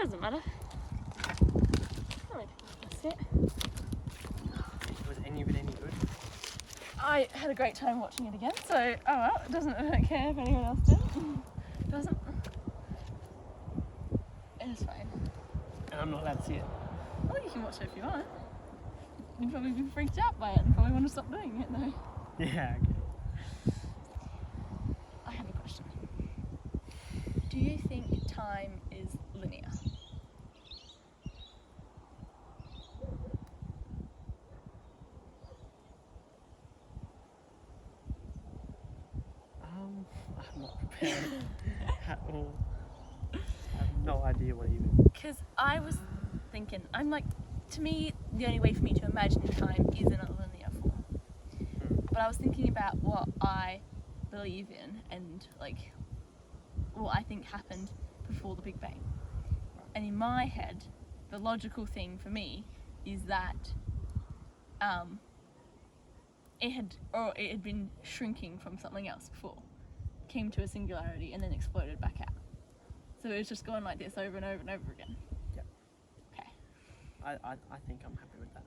Doesn't matter. That's it. Was any of it any good? I had a great time watching it again, so oh well, I don't care if anyone else did. Doesn't. It's fine. And I'm not allowed to see it. Well, you can watch it if you want. You'd probably be freaked out by it and probably want to stop doing it though. Yeah, okay. I have a question. Do you think time is linear? I'm not prepared at all. I have no idea what even. Because I was thinking, I'm like, to me, the only way for me to imagine time is in a linear form. But I was thinking about what I believe in and like what I think happened before the Big Bang. And in my head, the logical thing for me is that it had been shrinking from something else before, came to a singularity and then exploded back out. So it was just going like this over and over and over again. Yep. Okay. I think I'm happy with that.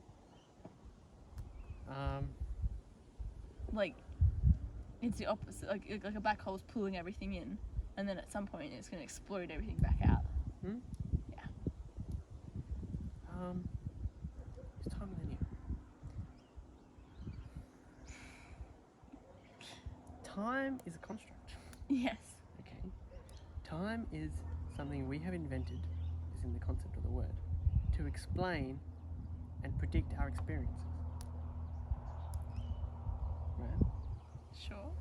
Like, it's the opposite. Like a black hole's pulling everything in, and then at some point it's going to explode everything back out. Hmm? Yeah. Is time linear? Time is a construct. Yes. Okay. Time is something we have invented, is in the concept of the word, to explain and predict our experiences. Right? Sure.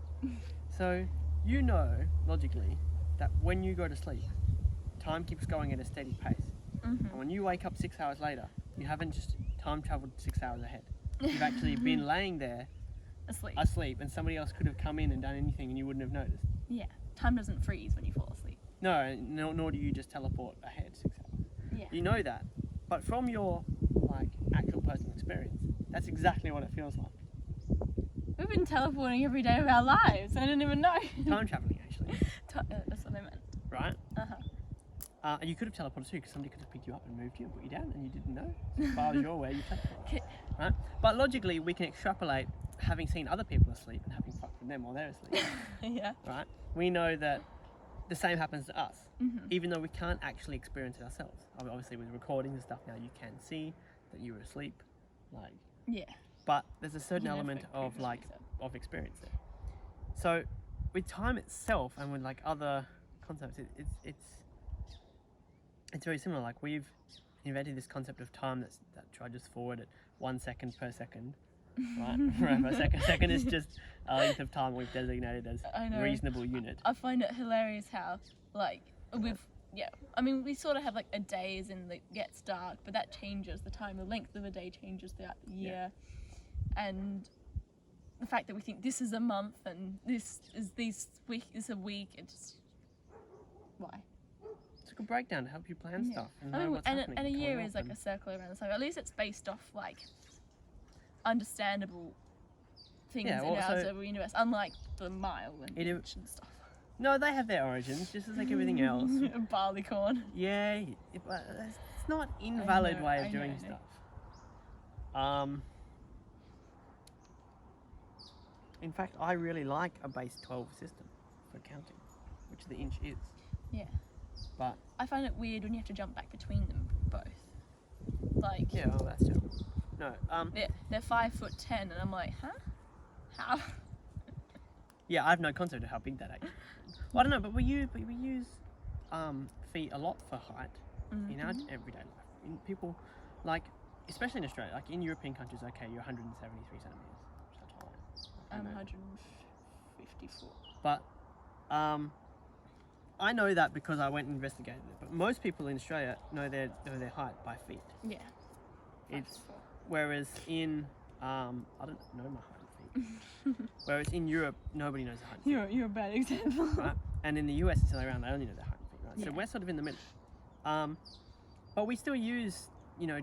So, you know, logically, that when you go to sleep, time keeps going at a steady pace. Mm-hmm. And when you wake up 6 hours later, you haven't just time traveled 6 hours ahead. You've actually been laying there asleep, and somebody else could have come in and done anything and you wouldn't have noticed. Yeah. Time doesn't freeze when you fall asleep. No, nor do you just teleport ahead 6 hours. Yeah. You know that. But from your actual personal experience, that's exactly what it feels like. We've been teleporting every day of our lives. I didn't even know. Time traveling, actually. That's what I meant. Right? Uh-huh. You could have teleported too, because somebody could have picked you up and moved you and put you down, and you didn't know. So as far as you're aware, you teleported. Right? But logically, we can extrapolate, having seen other people asleep and having fucked with them while they're asleep. Yeah. Right? We know that the same happens to us, Mm-hmm. even though we can't actually experience it ourselves. Obviously, with recordings and stuff now, you can see that you were asleep, Yeah. but there's a certain You know, element for of previously said. of experience there. So, with time itself and with other concepts, it's very similar. Like, we've invented this concept of time that trudges forward at 1 second per second. Right? Right, a second is just a length of time we've designated as reasonable unit. I find it hilarious how, we sort of have a day as in it gets dark, but that changes the time. The length of a day changes throughout the year. Yeah. And the fact that we think this is a month and this is a week, it's just, why? It's a good breakdown to help you plan stuff and know what's and happening. And a year is like a circle around the sun. At least it's based off understandable things in our observable universe, unlike the mile and inch and stuff. No, they have their origins, just as like everything else. Barleycorn. Yeah, but it's not an invalid way of doing stuff. In fact, I really like a base 12 system for counting, which the inch is. Yeah. But I find it weird when you have to jump back between them both. Yeah, well, that's terrible. No. They're 5'10", and I'm like, huh? How? Yeah, I have no concept of how big that actually is. Well, I don't know, but we use feet a lot for height in our everyday life. People, especially in Australia, in European countries, okay, you're 173 centimeters, which is tall. I'm 154. But I know that because I went and investigated it. But most people in Australia know their height by feet. Yeah. Whereas in I don't know my height in feet. Whereas in Europe, nobody knows the height in feet. You're a bad example. Right? And in the US, it's the other way around. They only know their height in feet. Right? Yeah. So we're sort of in the middle. But we still use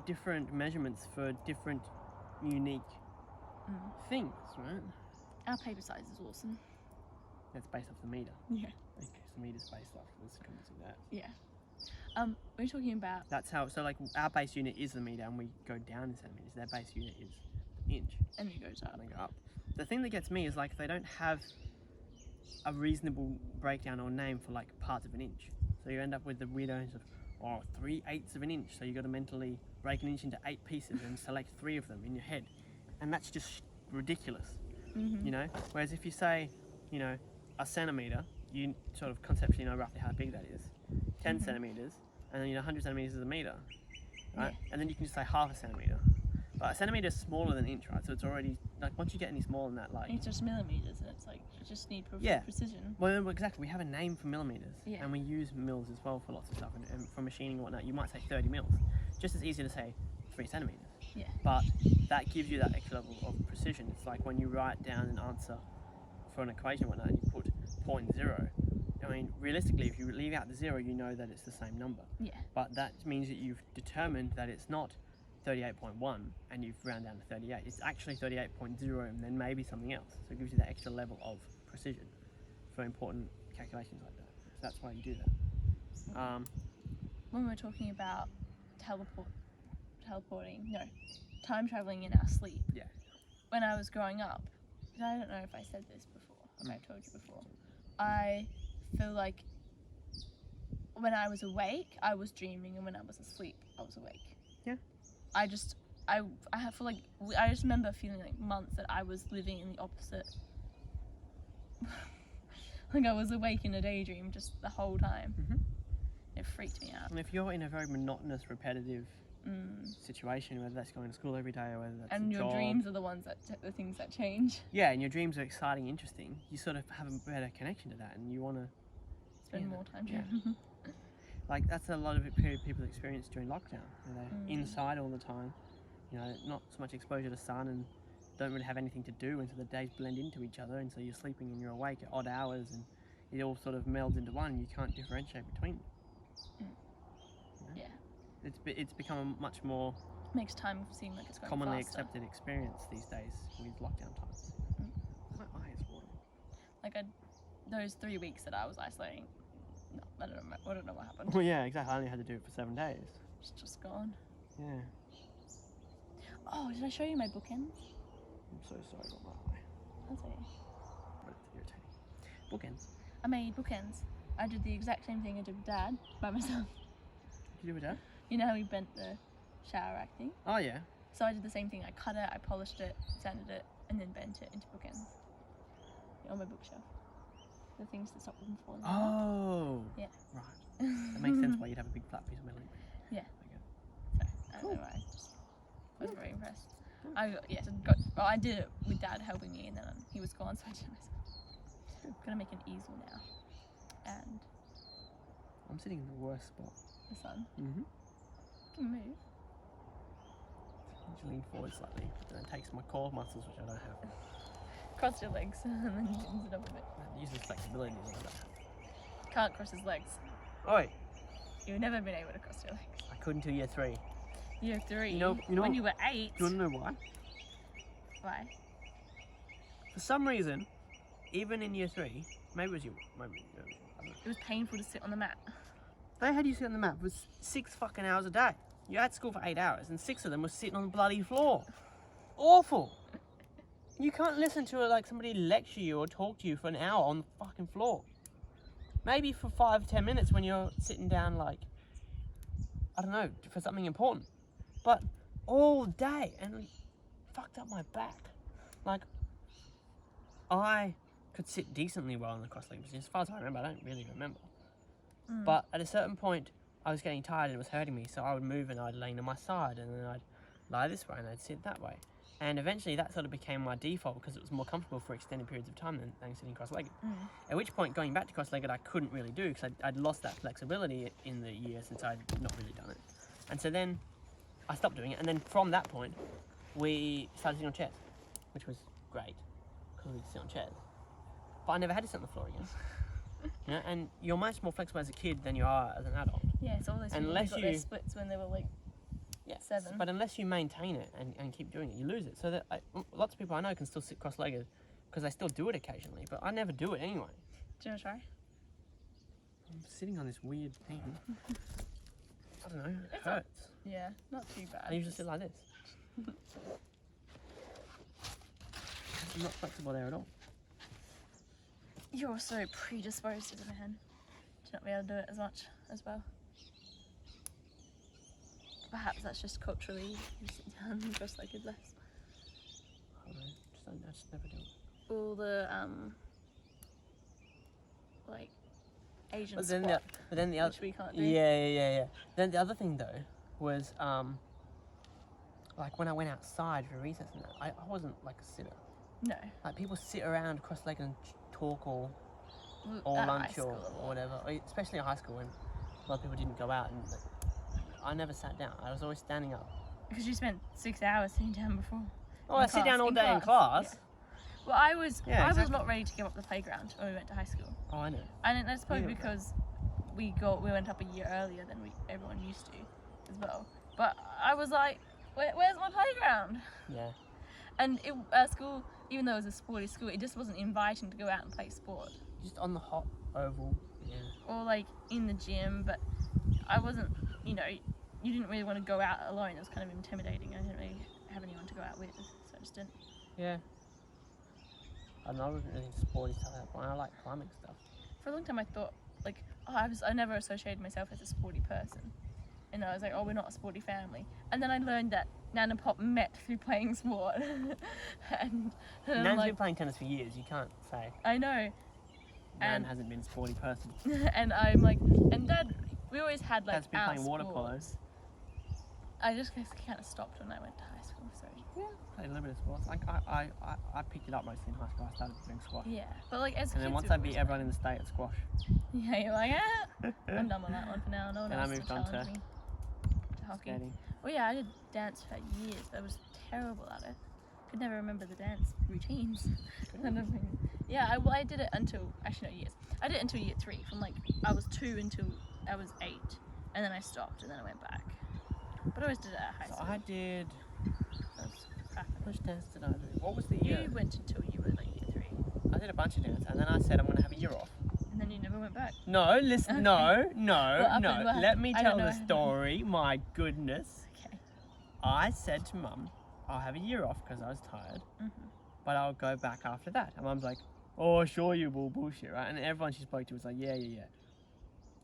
different measurements for different unique things, right? Our paper size is awesome. That's based off the meter. Yeah. Okay, so meter's based off this comes with that. Yeah. We're talking about. That's how. So like our base unit is the meter, and we go down in centimeters. Their base unit is the inch, And it goes up. and they go up. The thing that gets me is like they don't have a reasonable breakdown or name for like parts of an inch. So you end up with the weirdos of 3/8 of an inch. So you got to mentally break an inch into 8 pieces and select 3 of them in your head, and that's just ridiculous. You know. Whereas if you say, you know, a centimeter, you sort of conceptually know roughly how big that is. 10 centimeters, and then you know 100 centimeters is a meter, right? Yeah. And then you can just say half a centimeter. But a centimeter is smaller than an inch, right? So it's already like once you get any smaller than that, like It's just millimeters, and it's like you just need Yeah. precision. well, exactly. We have a name for millimeters, Yeah. and we use mils as well for lots of stuff, and for machining and whatnot. You might say 30 mils, just as easy to say 3 centimeters. Yeah. But that gives you that extra level of precision. It's like when you write down an answer for an equation and whatnot, and you put 0.0. I mean, realistically, if you leave out the 0, you know that it's the same number. Yeah. But that means that you've determined that it's not 38.1 and you've round down to 38. It's actually 38.0 and then maybe something else. So it gives you that extra level of precision for important calculations like that. So that's why you do that. When we're talking about time traveling in our sleep. Yeah. When I was growing up, I don't know if I said this before, if I told you before, I feel like when I was awake, I was dreaming, and when I was asleep, I was awake. Yeah. I just remember feeling like months that I was living in the opposite. Like I was awake in a daydream just the whole time. It freaked me out. And if you're in a very monotonous, repetitive situation, whether that's going to school every day or whether that's And a your job, dreams are the things that change. yeah, and your dreams are exciting, interesting, you sort of have a better connection to that, and you want to Spend more time Yeah. dreaming. like that's a lot of it people experience during lockdown. You know, they're inside all the time, you know, not so much exposure to sun, and don't really have anything to do, and so the days blend into each other, and so you're sleeping and you're awake at odd hours, and it all sort of melds into one, and you can't differentiate between them. You know? Yeah. It's become a much more Makes time seem like it's going commonly faster. accepted experience these days with lockdown times. My eye is watering. Like those 3 weeks that I was isolating, no, I don't know what happened. Well, yeah, exactly. I only had to do it for 7 days. It's just gone. Yeah. Oh, did I show you my bookends? I'm so sorry about my eye. That's okay. But it's irritating. Bookends. I made bookends. I did the exact same thing I did with Dad by myself. Did you do with that? You know how we bent the shower rack thing? Oh, yeah. So I did the same thing. I cut it, I polished it, sanded it, and then bent it into bookends. On my bookshelf. The things that stop them from falling apart. Oh. Yeah. Right. That makes sense why you'd have a big flat piece of metal. Yeah. Okay. So, I don't know why. I was very impressed. I did it with Dad helping me, and then he was gone, so I did it myself. I'm gonna make an easel now. And I'm sitting in the worst spot. the sun. Mm-hmm. Can move. Just lean forward slightly, but then it takes my core muscles, which I don't have. Cross your legs, and then you can sit up a bit. It uses flexibility as I don't have. Can't cross his legs. Oi! You've never been able to cross your legs. I couldn't till year 3. Year 3. You know when you were 8. Do you want to know why? Why? For some reason, even in year 3, maybe it was you, I don't know. It was painful to sit on the mat. They had you sit on the mat for 6 fucking hours a day. You had school for 8 hours, and 6 of them were sitting on the bloody floor. Awful. You can't listen to like somebody lecture you or talk to you for an hour on the fucking floor. Maybe for 5-10 minutes when you're sitting down, like, I don't know, for something important. But all day, and it fucked up my back. Like, I could sit decently well in the cross-legged position. As far as I remember, I don't really remember. But at a certain point, I was getting tired and it was hurting me, so I would move and I'd lean on my side, and then I'd lie this way and I'd sit that way. And eventually that sort of became my default because it was more comfortable for extended periods of time than sitting cross-legged. At which point, going back to cross-legged, I couldn't really do because I'd lost that flexibility in the year since I'd not really done it. And so then I stopped doing it, and then from that point, we started sitting on chairs, which was great because we could sit on chairs. But I never had to sit on the floor again. You know, and you're much more flexible as a kid than you are as an adult. Yeah, so all those people Unless who got their splits when they were like 7. But unless you maintain it and keep doing it, you lose it. So that lots of people I know can still sit cross-legged because they still do it occasionally, but I never do it anyway. Do you want to try? I'm sitting on this weird thing. know. It It's not- hurts. Yeah, not too bad. I usually sit like this. I'm not flexible there at all. You're so predisposed as a man to not be able to do it as much as well. Perhaps that's just culturally you sit down and cross-legged less. I don't know. I just never do it. All the like Asian But then, squat, the other. which we can't do. Yeah. Then the other thing though was like when I went outside for recess and that, I wasn't like a sitter. No. Like people sit around cross-legged and talk all At lunch high school or whatever. Especially in high school when a lot of people didn't go out, and I never sat down. I was always standing up. Because you spent 6 hours sitting down before. Oh, I sit down all day in class. Yeah. Well, I was exactly. not ready to give up the playground when we went to high school. Oh, I know. And that's probably Neither because we went up a year earlier than everyone used to, as well. But I was like, where's my playground? Yeah. And school, even though it was a sporty school, it just wasn't inviting to go out and play sport. Just on the hot oval. Yeah. Or like in the gym, but I wasn't, you didn't really want to go out alone. It was kind of intimidating. I didn't really have anyone to go out with, so I just didn't. Yeah. I wasn't really sporty stuff at that point. I like climbing stuff. For a long time I thought, like, I never associated myself as a sporty person. And I was like, we're not a sporty family. And then I learned that Nan and Pop met through playing sport. and Nan's been playing tennis for years. You can't say. I know. Nan hasn't been a sporty person. And I'm like, and Dad, we always had like Dad's been playing water polo. I just kind of stopped when I went to high school, so. Yeah, played a little bit of sports. Like I picked it up mostly in high school. I started doing squash. Yeah, but like as And kids, then once we I beat always everyone in the state at squash, yeah, you're like, I'm done with that one for now. No one then I else moved will on to challenge me to hockey. skating. Well, yeah, I did dance for years, but I was terrible at it. Could never remember the dance routines. Kind of thing. Yeah, I did it until, actually no, years. I did it until year 3, from like, I was 2 until I was 8, and then I stopped, and then I went back. But I always did it at high So school. I did. That was cracking. Which dance did I do? What was the year? You went until you were like year 3, I did a bunch of dance, and then I said I'm gonna have a year off. and then you never went back. No, listen, no. happened? Let me I tell don't know the what happened. story. My goodness. Okay. I said to Mum, I'll have a year off because I was tired, Mm-hmm. but I'll go back after that. And Mum's like, oh, sure you will, bullshit, right? And everyone she spoke to was like, yeah.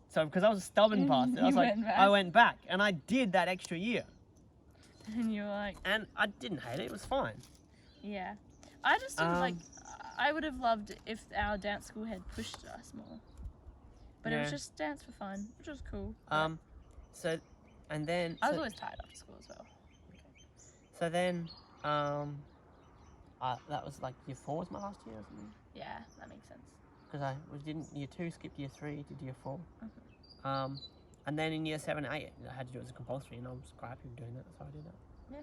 So because I was a stubborn bastard, I was You like, went back. I went back, and I did that extra year, And you were like, and I didn't hate it. It was fine. yeah. I just didn't like, I would have loved if our dance school had pushed us more. But it was Yeah. just dance for fun, which was cool. So, and then I was always tired after school as well. so then, that was like year 4 was my last year or something. Yeah, that makes sense. Because I didn't year 2, skipped year 3, did year 4. Mm-hmm. And then in year 7 and 8, I had to do it as a compulsory, and I was quite happy with doing that, so I did that. Yeah,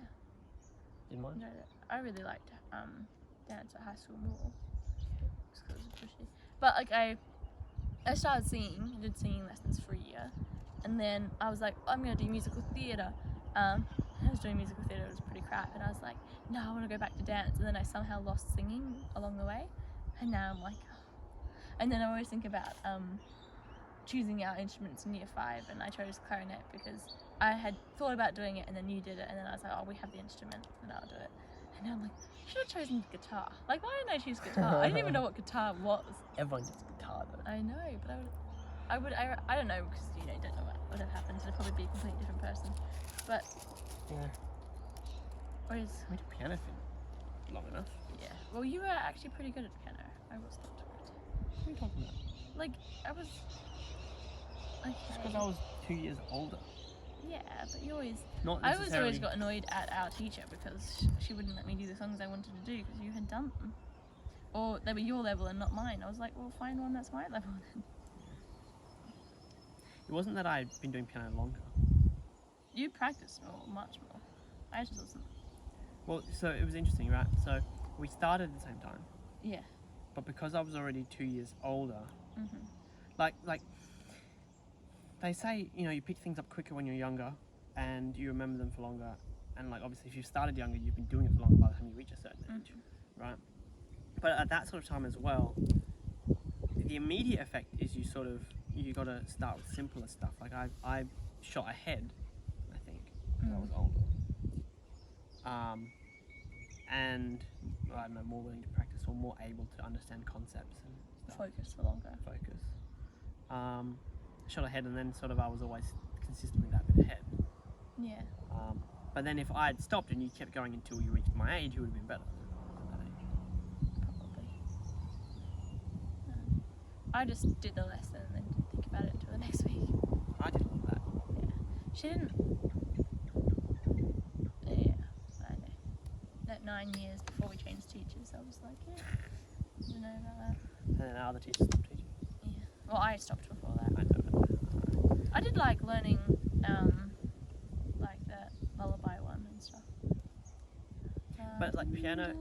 Didn't mind. enjoyed it. I really liked dance at high school more. Just 'cause it was pushy. But like I started singing, I did singing lessons for a year. And then I was like, I'm going to do musical theatre. I was doing musical theatre, it was pretty crap. And I was like, no, I want to go back to dance. And then I somehow lost singing along the way. And now I'm like, oh. And then I always think about choosing our instruments in year 5. And I chose clarinet because I had thought about doing it and then you did it. And then I was like, oh, we have the instrument and I'll do it. And now I'm like, I should have chosen guitar. Like, why didn't I choose guitar? I didn't even know what guitar was. Everyone does guitar though. I know, but I don't know, because you don't know what would have happened. It'd probably be a completely different person. But Yeah. whereas, I did piano for long enough. yeah. Well, you were actually pretty good at piano. I was not good. What are you talking about? Like, I was. Just because Okay. I was 2 years older. Yeah, but you always. Not I necessarily. always got annoyed at our teacher because she wouldn't let me do the songs I wanted to do because you had done them. Or they were your level and not mine. I was like, well, find one that's my level then. It wasn't that I'd been doing piano longer. You practiced more, much more. I just wasn't. Well, so it was interesting, right? So we started at the same time, Yeah. but because I was already 2 years older, Mhm. like they say, you pick things up quicker when you're younger, and you remember them for longer. And like obviously, if you started younger, you've been doing it for longer by the time you reach a certain age, right? But at that sort of time as well, the immediate effect is you got to start with simpler stuff. Like I shot ahead as I was older. And I don't know, more willing to practice or more able to understand concepts and stuff. Focus for longer. Shot ahead, and then sort of I was always consistently that bit ahead. Yeah. But then if I had stopped and you kept going until you reached my age, you would have been better at that age. Probably. I just did the lesson and then didn't think about it until the next week. I did all of that. Yeah. She didn't. Yeah, I know. That 9 years before we changed teachers, I was like, yeah, I don't know about that. And then other teachers stopped teaching. Yeah. Well, I stopped before that. I know. I did like learning, like the lullaby one and stuff. But like piano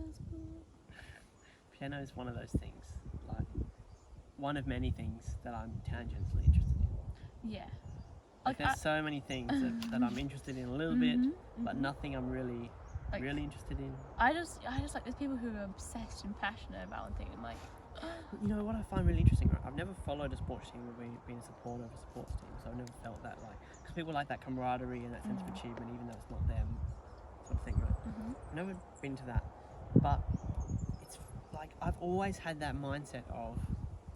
is one of those things, like one of many things that I'm tangentially interested in. Yeah. Like there's so many things that I'm interested in a little bit, but nothing I'm really interested in. I just like there's people who are obsessed and passionate about one thing and like. You know what I find really interesting, right? I've never followed a sports team or been a supporter of a sports team, so I've never felt that like, because people like that camaraderie and that sense of achievement, even though it's not them, sort of thing, right? I've never been to that, but it's like I've always had that mindset of,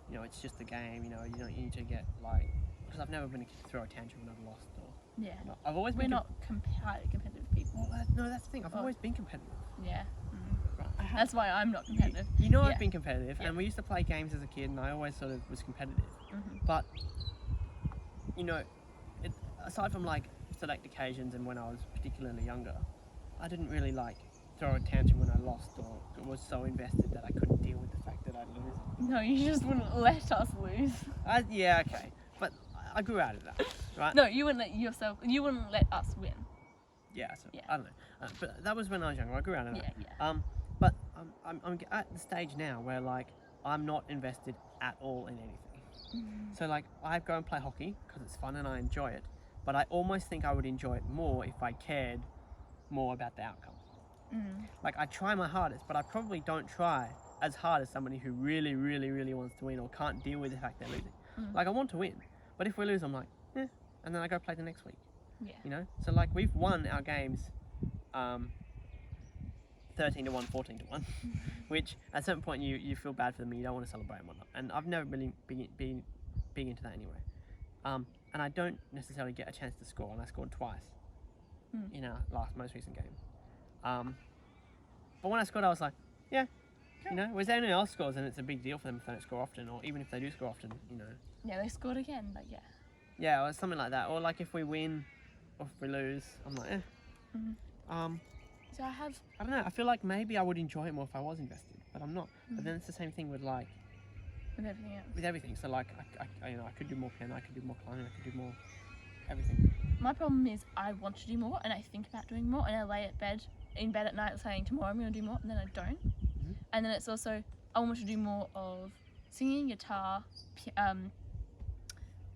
you know, it's just a game, you know, you don't need to get like, because I've never been to throw a tantrum when I've lost or. Yeah. I've always We're been. not highly competitive people. Well, no, that's the thing. I've always been competitive. Yeah. Right. That's why I'm not competitive. You know, I've been competitive, and we used to play games as a kid, and I always sort of was competitive. But you know, aside from like select occasions and when I was particularly younger, I didn't really like throw a tantrum when I lost or was so invested that I couldn't deal with the fact that I'd lose. No, you just wouldn't let us lose. Yeah, okay, but I grew out of that, right? No, you wouldn't let us win. Yeah, so I don't know, but that was when I was younger. I grew out of that. Yeah. But I'm at the stage now where like I'm not invested at all in anything. So like I go and play hockey because it's fun and I enjoy it, but I almost think I would enjoy it more if I cared more about the outcome. Like I try my hardest, but I probably don't try as hard as somebody who really, really, really wants to win or can't deal with the fact they're losing. Like I want to win, but if we lose, I'm like, and then I go play the next week. Yeah. You know, so like we've won our games. 13-1, 14-1, which at some point you feel bad for them and you don't want to celebrate and whatnot. And I've never really been big into that anyway. And I don't necessarily get a chance to score, and I scored twice in our most recent game. But when I scored, I was like, yeah, you know, whereas anyone else scores and it's a big deal for them if they don't score often, or even if they do score often, you know. Yeah, they scored again, but yeah. Yeah, or something like that. Or like if we win or if we lose, I'm like, So I don't know, I feel like maybe I would enjoy it more if I was invested, but I'm not. But then it's the same thing with like with everything else. With everything. So like I you know, I could do more piano, I could do more climbing, I could do more everything. My problem is I want to do more and I think about doing more and I lay in bed at night saying tomorrow I'm going to do more and then I don't. And then it's also I want to do more of singing, guitar,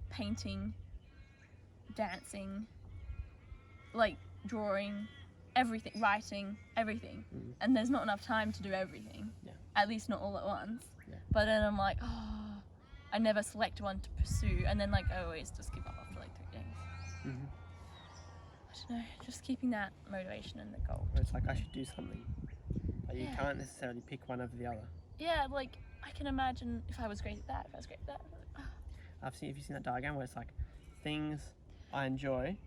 painting, dancing, like drawing, everything, writing, everything. And there's not enough time to do everything. Yeah. At least not all at once. Yeah. But then I'm like, I never select one to pursue, and then like I always just give up after like 3 games. I don't know, just keeping that motivation and the goal. It's like I should do something, but you can't necessarily pick one over the other. Yeah, like I can imagine if I was great at that, if I was great at that. Have you seen that diagram where it's like things I enjoy,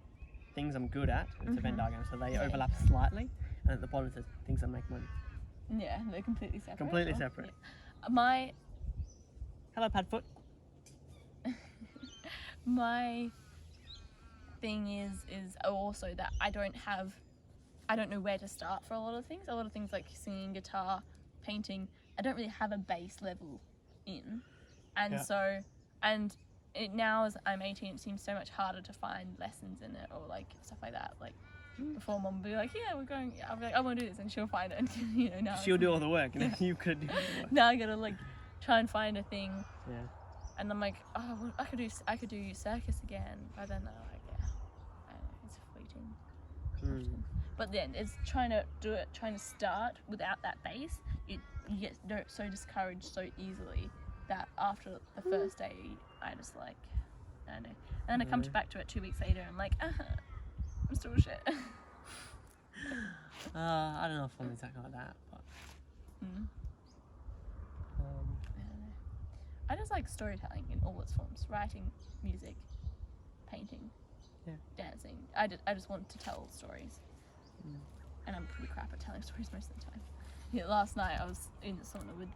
things I'm good at. It's a Venn diagram, so they overlap slightly, and at the bottom it says things that make money. Yeah, they're completely separate. Completely separate. Yeah. Hello, Padfoot. My thing is also that I don't know where to start for a lot of things. A lot of things like singing, guitar, painting, I don't really have a base level in. And so, and it now as I'm 18, it seems so much harder to find lessons in it or like stuff like that. Like before mom would be like, yeah, we're going, I'll be like, I want to do this, and she'll find it, and you know, now she'll do all the work and then you could do all the work. Now I gotta like try and find a thing. Yeah. And I'm like, oh, well, I could do circus again, but then I'm like, I don't know, it's fleeting. But then it's trying to start without that base. You get so discouraged so easily that after the first day, I just like, I don't know. And then I come back to it 2 weeks later, and I'm like, I'm still shit. I don't know if I'm exactly like that, but I don't know. I just like storytelling in all its forms: writing, music, painting, dancing. I just want to tell stories, and I'm pretty crap at telling stories most of the time. Yeah, last night I was in the sauna with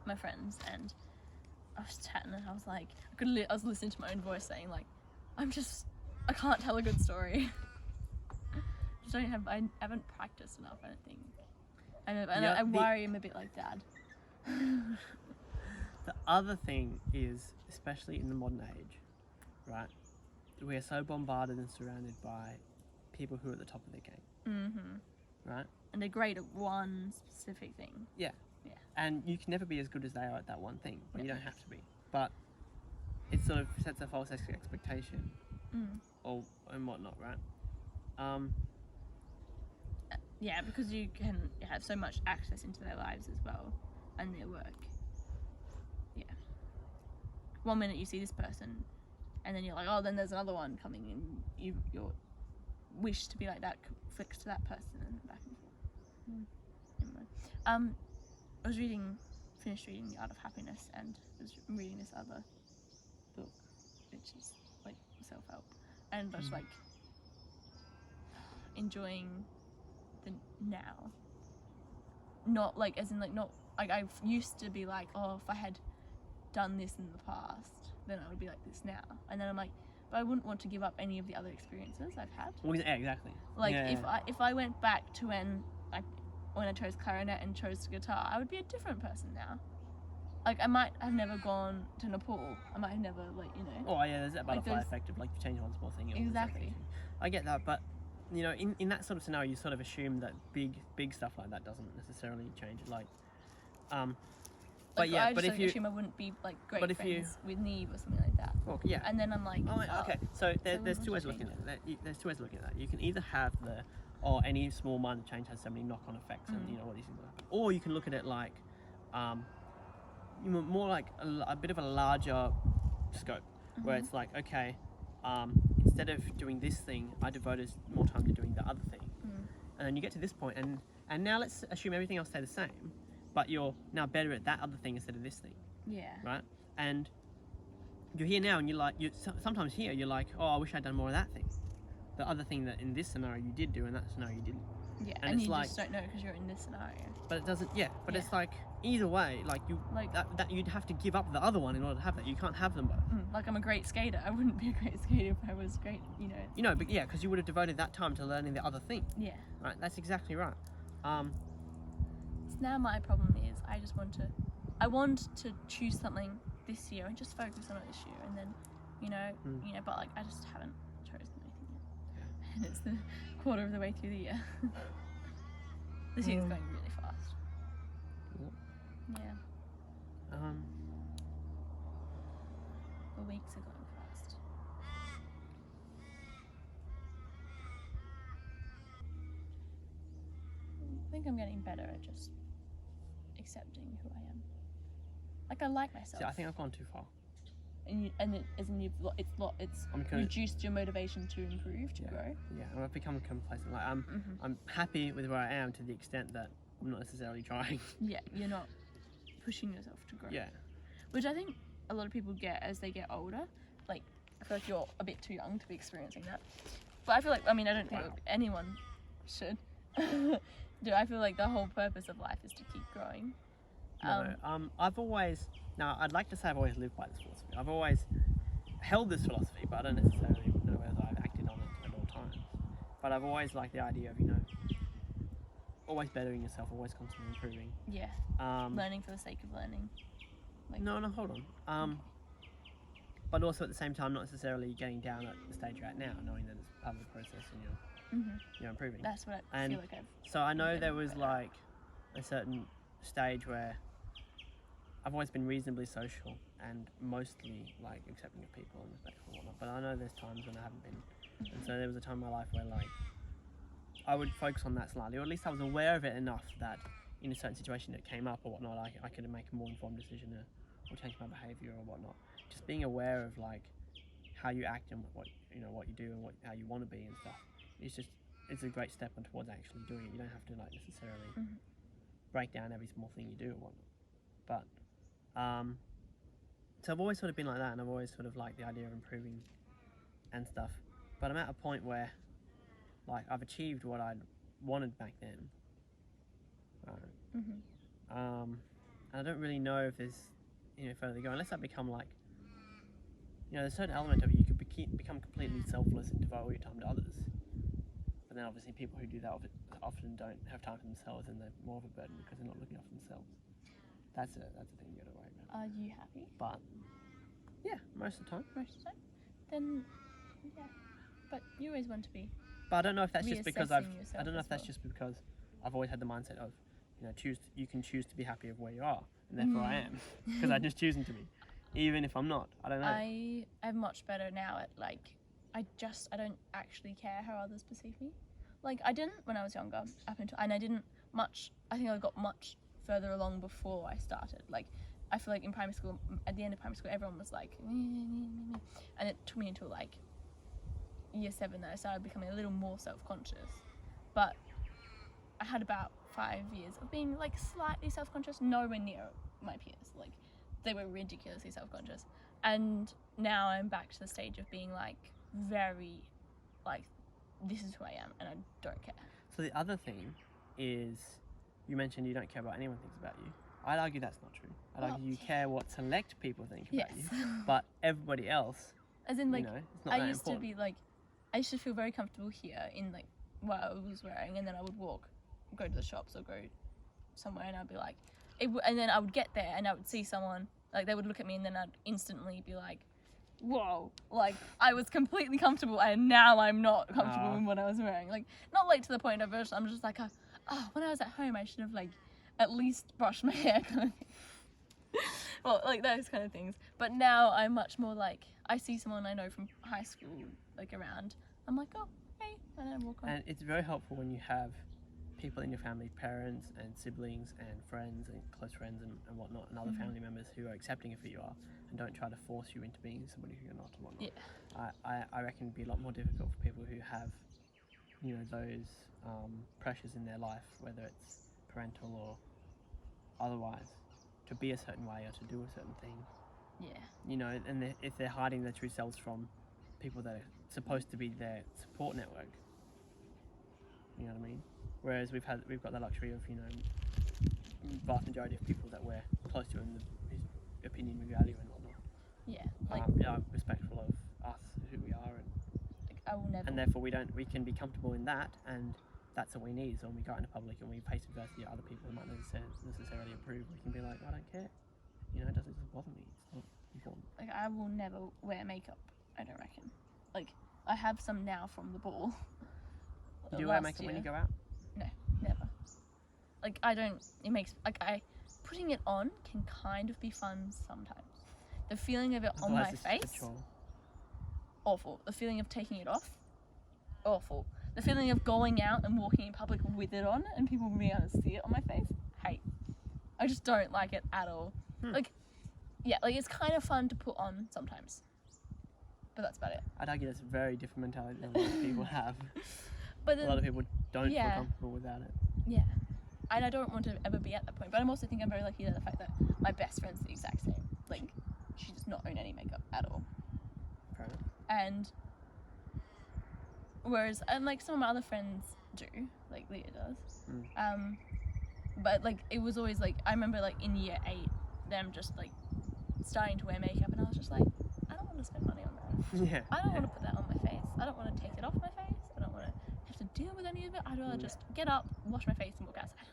my friends, and I was chatting, and I was like, I was listening to my own voice saying like, I can't tell a good story. I haven't practiced enough. I don't think. I worry I'm a bit like Dad. The other thing is, especially in the modern age, right? We are so bombarded and surrounded by people who are at the top of their game. Right? And they're great at one specific thing. Yeah. Yeah. And you can never be as good as they are at that one thing. But you don't have to be. But it sort of sets a false expectation and whatnot, right? Yeah, because you can have so much access into their lives as well and their work. Yeah. One minute you see this person, and then you're like, oh, then there's another one coming, and your wish to be like that flicks to that person, and back and forth. Anyway. I was finished reading The Art of Happiness, and I was reading this other book, which is like self-help, and I was like enjoying the now. Not like as in like not like I used to be like, oh, if I had done this in the past, then I would be like this now. And then I'm like, but I wouldn't want to give up any of the other experiences I've had. Well, yeah, exactly. Like if I went back to when I chose clarinet and chose guitar, I would be a different person now. Like I might have never gone to Nepal. I might have never Oh yeah, there's that butterfly effect of like you change one small thing. Exactly. I get that, but in that sort of scenario, you sort of assume that big stuff like that doesn't necessarily change. But if you assume I wouldn't be like great friends with Neve or something like that. Well, yeah. And then I'm like, okay. So there's two ways of looking at that. There's two ways of looking at that. You can either have any small minor change has so many knock-on effects, and what these things happen. Or you can look at it like, more like a bit of a larger scope, where it's like, okay, instead of doing this thing, I devoted more time to doing the other thing, and then you get to this point, and now let's assume everything else stay the same, but you're now better at that other thing instead of this thing. Yeah. Right? And you're here now, and sometimes here you're like, oh, I wish I'd done more of that thing, the other thing that in this scenario you did do, and that scenario you didn't. Yeah, and you just don't know because you're in this scenario. But it doesn't. Yeah, but it's like either way, like that you'd have to give up the other one in order to have that. You can't have them both. Like I'm a great skater. I wouldn't be a great skater if I was great. But yeah, because you would have devoted that time to learning the other thing. Yeah. Right. That's exactly right. So now my problem is I want to choose something this year and just focus on it this year, and then but like I just haven't chosen anything yet, and it's the quarter of the way through the year. This year's going really fast. Yeah. The weeks are going fast. I think I'm getting better at just accepting who I am. Like I like myself. See, I think I've gone too far. It's reduced your motivation to improve, to grow. Yeah, and I've become complacent. Like I'm happy with where I am to the extent that I'm not necessarily trying. Yeah, you're not pushing yourself to grow. Yeah. Which I think a lot of people get as they get older. Like I feel like you're a bit too young to be experiencing that. But I feel like I don't think anyone should. I feel like the whole purpose of life is to keep growing. I'd like to say I've always lived by this philosophy. I've always held this philosophy, but I don't necessarily know whether I've acted on it at all times. But I've always liked the idea of, always bettering yourself, always constantly improving. Yeah. Learning for the sake of learning. No, hold on. But also at the same time, not necessarily getting down at the stage you're at now, knowing that it's part of the process and you're improving. That's what I feel like So I know there was like a certain stage where I've always been reasonably social and mostly like accepting of people and respectful and whatnot, but I know there's times when I haven't been. And so there was a time in my life where like I would focus on that slightly, or at least I was aware of it enough that in a certain situation that came up or whatnot, I could make a more informed decision or change my behaviour or whatnot. Just being aware of like how you act and what you do and how you want to be and stuff. It's just it's a great step towards actually doing it. You don't have to like necessarily Mhm. break down every small thing you do or whatnot. But so I've always sort of been like that, and I've always sort of liked the idea of improving and stuff. But I'm at a point where like I've achieved what I'd wanted back then. Mhm. And I don't really know if there's further to go unless I become like, there's a certain element of you could become completely selfless and devote all your time to others. But then obviously people who do that often don't have time for themselves, and they're more of a burden because they're not looking after themselves. That's a thing you got to worry about. Are you happy? But yeah, most of the time. Most of the time? Then, yeah. But you always want to be. But I don't know if that's just because Reassessing yourself I don't know as if that's well. just because I've always had the mindset of, you can choose to be happy of where you are, and therefore I am, because I'm just choosing to be, even if I'm not. I don't know. I am much better now at like, I don't actually care how others perceive me. Like I didn't when I was younger, and I didn't much. I think I got much further along before I started. Like I feel like in primary school, at the end of primary school, everyone was like, and it took me until like year 7 that I started becoming a little more self-conscious. But I had about 5 years of being like slightly self-conscious, nowhere near my peers. Like they were ridiculously self-conscious, and now I'm back to the stage of being like very like, this is who I am and I don't care. So the other thing is, you mentioned you don't care what anyone thinks about you. I'd argue that's not true. I'd argue you care what select people think about you, but everybody else, as in like, it's not that used important. to be like, I used to feel very comfortable here in like what I was wearing, and then I would go to the shops or go somewhere, and I'd be like, and then I would get there and I would see someone, like they would look at me, and then I'd instantly be like, whoa, like I was completely comfortable and now I'm not comfortable in what I was wearing. Like not like to the point of I'm just like, when I was at home I should have like at least brushed my hair kind of thing. Well, like those kind of things. But now I'm much more like, I see someone I know from high school like around, I'm like, oh hey, and I walk on. And it's very helpful when you have people in your family, parents and siblings and friends and close friends and whatnot, and other family members who are accepting of who you are and don't try to force you into being somebody who you're not and whatnot. Yeah. I reckon it'd be a lot more difficult for people who have, those pressures in their life, whether it's parental or otherwise, to be a certain way or to do a certain thing. Yeah. And if they're hiding their true selves from people that are supposed to be their support network, you know what I mean? Whereas we've got the luxury of, vast majority of people that we're close to in the opinion we value and whatnot. Yeah. Like are respectful of us, who we are, and like I will never. and therefore we can be comfortable in that, and that's what we need. So when we go out into public and we face adversity at other people who might not necessarily approve, we can be like, I don't care. It doesn't bother me. It's not important. Like I will never wear makeup, I don't reckon. Like I have some now from the ball. You do wear makeup when you go out? No, never. Like I don't. It makes like putting it on can kind of be fun sometimes. The feeling of it on my face, awful. The feeling of taking it off, awful. The feeling of going out and walking in public with it on and people being able to see it on my face, hate. I just don't like it at all. Like, yeah, like it's kind of fun to put on sometimes, but that's about it. I'd argue that's a very different mentality than a lot of people have. But then, a lot of people don't feel comfortable without it. Yeah. And I don't want to ever be at that point. But I'm also think I'm very lucky at the fact that my best friend's the exact same. Like, she does not own any makeup at all. Fair enough. And whereas, and like some of my other friends do, like Leah does. But like it was always like, I remember like in year 8, them just like starting to wear makeup, and I was just like, I don't want to spend money on that. Yeah. I don't want to put that on my face. I don't want to take it off my face. I don't want to have to deal with any of it. I'd rather just get up, wash my face, and walk outside.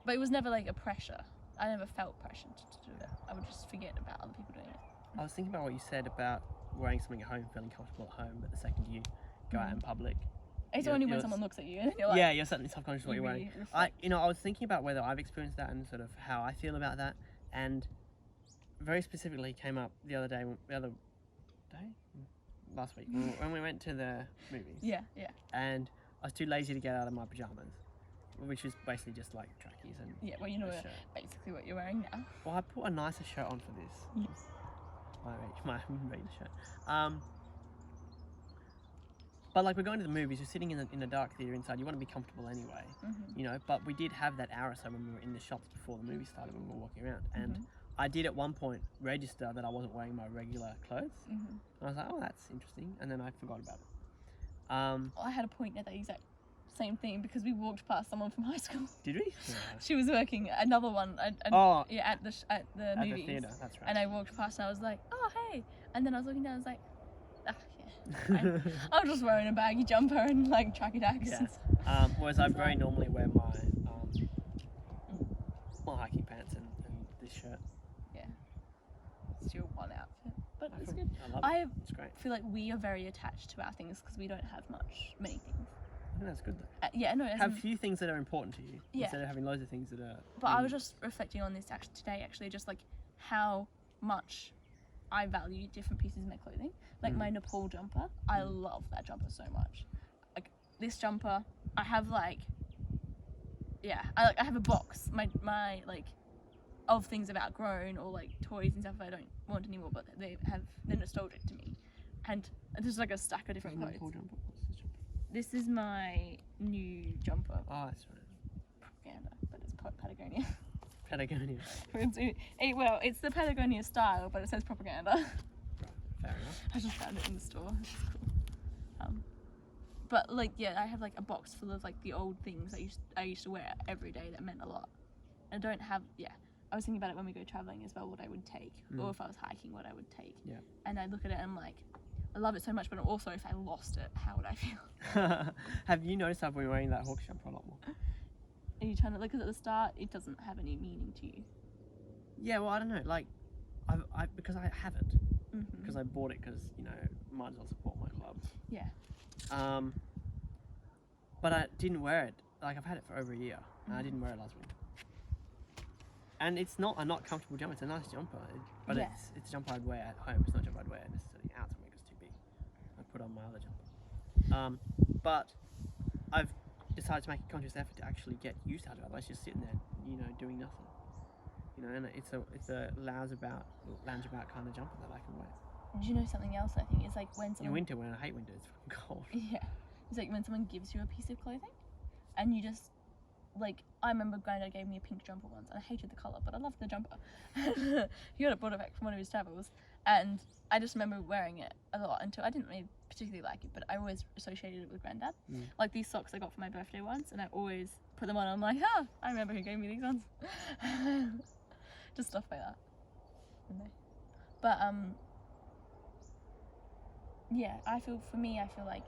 But it was never like a pressure. I never felt pressured to do it. I would just forget about other people doing it. I was thinking about what you said about wearing something at home, feeling comfortable at home, but the second you go out in public, it's only when someone looks at you and you're like, you're certainly self-conscious of what you're wearing. I was thinking about whether I've experienced that and sort of how I feel about that, and very specifically came up last week when we went to the movies. Yeah. And I was too lazy to get out of my pajamas, which is basically just like trackies and basically what you're wearing now. Well, I put a nicer shirt on for this. Yes. My regular shirt. But like we're going to the movies, you're sitting in a dark theatre inside. You want to be comfortable anyway, you know. But we did have that hour or so when we were in the shops before the movie started when we were walking around, and I did at one point register that I wasn't wearing my regular clothes. And I was like, oh, that's interesting, and then I forgot about it. I had a point at the exact same thing because we walked past someone from high school. Did we? Yeah. She was working another one. At the movies. At the theatre, that's right. And I walked past and I was like, oh hey, and then I was looking down. I was like, yeah. I was just wearing a baggy jumper and like tracky dacks. Yeah. Whereas I very normally wear my my hiking pants and this shirt. Yeah. It's your one outfit, but it's good. I love it. It's great. Feel like we are very attached to our things because we don't have many things. I think that's good though. Yeah, no. Have few things that are important to you instead of having loads of things that are. But I was just reflecting on this today, actually, just like how much I value different pieces of my clothing. Like my Nepal jumper, I love that jumper so much. Like this jumper, I have like, I have a box. My like, of things I've outgrown or like toys and stuff I don't want anymore, but they're nostalgic to me. And there's like a stack of different clothes. Nepal jumper? This is my new jumper. Oh, that's right. Propaganda, but it's Patagonia. Patagonia. It's the Patagonia style, but it says propaganda. Right, fair enough. I just found it in the store. It's cool. But like, I have like a box full of like the old things I used to wear every day that meant a lot. I don't have. I was thinking about it when we go traveling as well, what I would take, or if I was hiking, what I would take. Yeah. And I look at it and I'm like, I love it so much, but also if I lost it, how would I feel? Have you noticed I've been wearing that Hawks jumper a lot more? Are you trying to, because at the start it doesn't have any meaning to you? Yeah, well, I don't know, like, because I haven't, because I bought it because, you know, might as well support my club. Yeah. But I didn't wear it, like I've had it for over a year, and I didn't wear it last week. And it's not a not comfortable jumper, it's a nice jumper, but it's a jumper I'd wear at home, it's not a jumper I'd wear necessarily out somewhere because it's too big. I'd put on my other jumper. But I've decided to make a conscious effort to actually get used to it, otherwise just sitting there, you know, doing nothing. You know, and it's a lounge about kind of jumper that I can wear. Do you know something else I think? It's like when someone... In winter, when I hate winter, it's fucking cold. Yeah. It's like when someone gives you a piece of clothing and you just... Like, I remember Grandad gave me a pink jumper once, and I hated the colour, but I loved the jumper. He got it brought it back from one of his travels, and I just remember wearing it a lot until I didn't really particularly like it, but I always associated it with Grandad. Like these socks I got for my birthday once, and I always put them on, and I'm like, I remember who gave me these ones. Just stuff like that. But, I feel like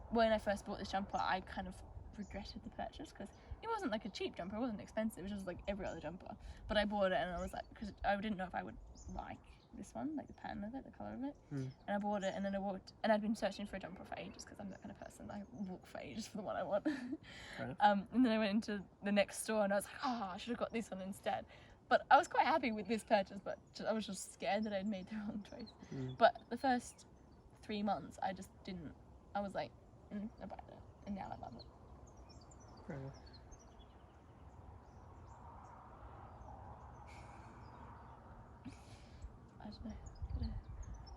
when I first bought this jumper, I kind of regretted the purchase because it wasn't like a cheap jumper, it wasn't expensive, it was just like every other jumper. But I bought it and I was like, because I didn't know if I would like this one, like the pattern of it, the colour of it. And I bought it, and then I walked, and I'd been searching for a jumper for ages because I'm that kind of person. I walk for ages for the one I want. And then I went into the next store and I was like, I should have got this one instead. But I was quite happy with this purchase, but I was just scared that I'd made the wrong choice. But the first 3 months, I just didn't. I was like, about it, and now I love it. Fair enough. I don't know.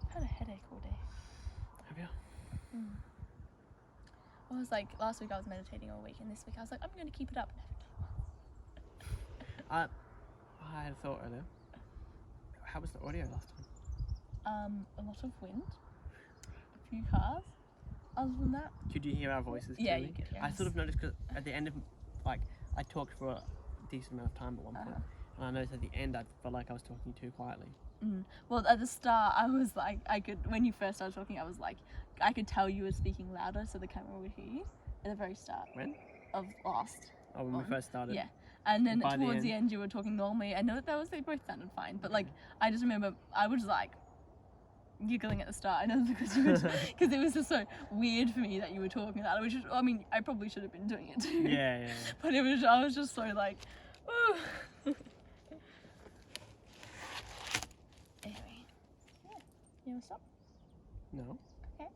I've had a headache all day. Have you? I was like, last week I was meditating all week, and this week I was like, I'm going to keep it up. I had a thought earlier. How was the audio last time? A lot of wind, a few cars. Other than that, could you hear our voices? Yeah, clearly? you could hear I us. sort of noticed because at the end of, like, I talked for a decent amount of time at one point, and I noticed at the end I felt like I was talking too quietly. Well, at the start, I was like, when you first started talking, I was like, I could tell you were speaking louder so the camera would hear you at the very start. When? Of last. Oh, when we first started? Yeah. And then by towards the end, you were talking normally. I know that they both sounded fine, but like, I just remember I was like, giggling at the start. I know because because it was just so weird for me that you were talking about it, which is, I mean, I probably should have been doing it too. Yeah. But I was just so like, ooh. Anyway, you wanna stop? No. Okay.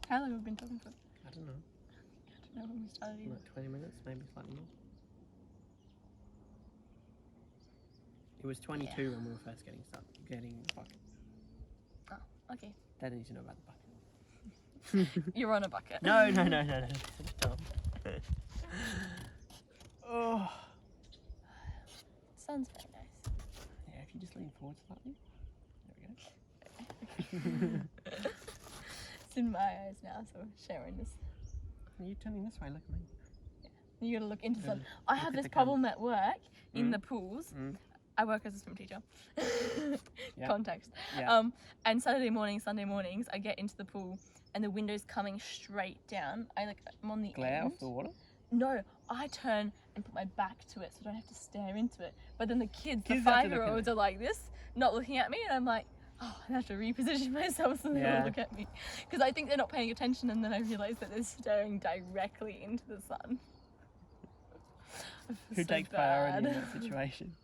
How long have we been talking for? I don't know. I don't know when we started either. Like 20 minutes, maybe slightly more. It was 22 when we were first getting the bucket. Oh, okay. Dad needs to know about the bucket. You're on a bucket. No. Oh. Sun's very nice. Yeah, if you just lean forward slightly. There we go. It's in my eyes now, so sharing this. Are you turning this way? Look at me. You gotta look into the sun. Look I have at this the problem at work in Mm. the pools. Mm. I work as a swim teacher. Yeah. Context. Yeah. And Saturday mornings, Sunday mornings, I get into the pool and the window's coming straight down. I'm on the Glare end. off the water? No, I turn and put my back to it so I don't have to stare into it. But then the Kids the have to look at 5-year-olds it. are like this, not looking at me, and I'm like, oh, I have to reposition myself so they Yeah. don't look at me. Because I think they're not paying attention, and then I realise that they're staring directly into the sun. I feel Who so takes bad. priority in that situation?